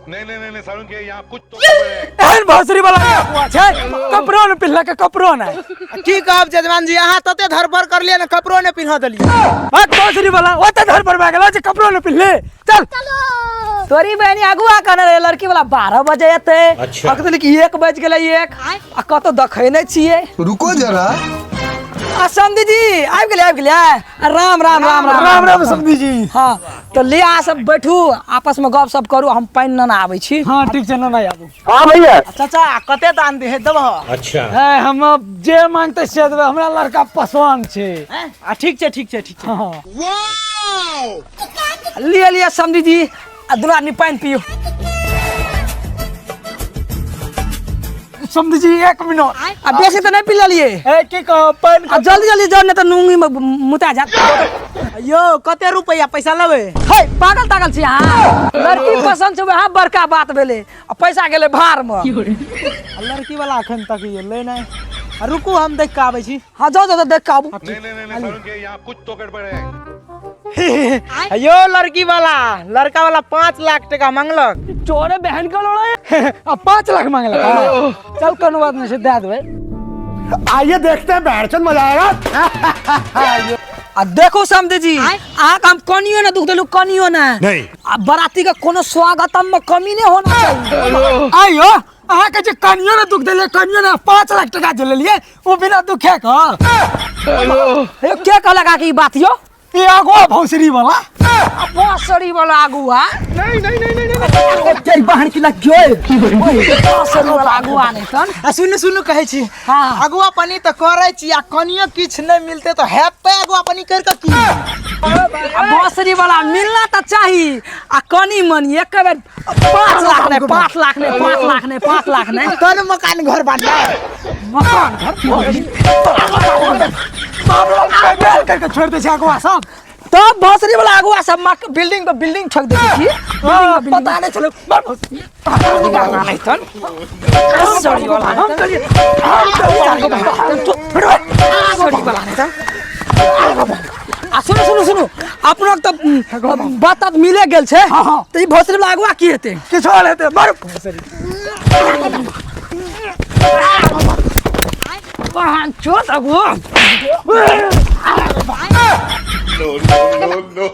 नहीं नहीं नहीं सारुण के यहाँ कुछ तो गड़बड़ है। एहन भोसरी वाला अगुआ छै कपड़ो ने पिन्हला के कपड़ो ने की कहब जजमान जी अहाँ तते धरफड़ कर लिया ना कपड़ो ने पिन्हा देलिए। हट भोसरी वाला ओते धर पर भाग गेला जे कपड़ो ने पिन्हले चल तोरी बहनी अगुआ कने रे लड़की वाला 12 बजे एते अच्छा कहते कि 1 बज गेलै 1 आ कतो देखै नै छियै। रुको जरा समधी जी आबि गेलिए राम राम राम राम राम राम समधी जी। हाँ तो ले आ सब बैठू आपस में गप सप करू हम पानी न आबै छी। हाँ ठीक छै न आबू। हां भैया चाचा कते दान दे देब। अच्छा है हम जे मांगते से देब हमरा लड़का पसंद छै। ठीक छै ठीक छै ठीक छै। हां वाओ ले समधी जी दुनू आदमी पानी पियो। समझी जी 1 मिनट अब बेसी तो नहीं पिला लिए के पानी जल्दी जल्दी जाओ नहीं तो नूंगी में मुता जात। यो कते रुपया पैसा लेबे हे पागल तागल छी हां लड़की पसंद छै वहां बड़का बात भेले पैसा गेले भार में। लड़की वाला अखन तक ये ले नहीं रुकू हम देख के आबै छी। हां जाओ जाओ देख के आबू। नहीं नहीं नहीं सारुण के यहाँ कुछ तो गड़बड़ है। यो लड़की वाला लड़का वाला 5 लाख टका मांगलक। चोरे बहन का लोड़ा अब 5 लाख मांगलक। चल कोनो बात नहीं से दे देबे। आइए देखते हैं बैठन मजा आएगा। आ देखो समझे जी आ हम कनियो ना दुख देलु कनियो ना नहीं बराती का कोनो स्वागतम में कमी नहीं होना चाहिए। आइयो अहाँ के जे कनियो ना दुख देले कनियो ना 5 लाख टका जे लेलिए वो बिना दुखे का। हे क्या कहला का की बात यो ये आगुआ भौसरी वाला भौसरी वाला आगुआ नहीं नहीं नहीं नहीं जय बहन की लग गयो भौसरी वाला आगुआ नहीं तन सुन सुन कहै छी। हां अगुआ पानी त करै छी आ कनियो किछ नहीं मिलते तो हेपे अगुआ पानी कर के की भौसरी वाला मिलना तो चाहिए आ कनी मनी एक बेर 5 लाख नहीं 5 लाख नहीं 5 लाख नहीं 5 लाख नहीं तन मकान घर बांटा मकान घर करके छोड़ दे अगुआ सब तब भौसरी वाला अगुआ सब बिल्डिंग पे बिल्डिंग ठक दे छी। पता नहीं चलो नहीं तन सॉरी वाला हम करिए सॉरी वाला नहीं तन सुनो सुनो सुनो अपना तो बात मिले गेल छे तो ई भौसरी वाला अगुआ की हेते किछो हेते मार भौसरी बहन चोट अगुआ। No no no no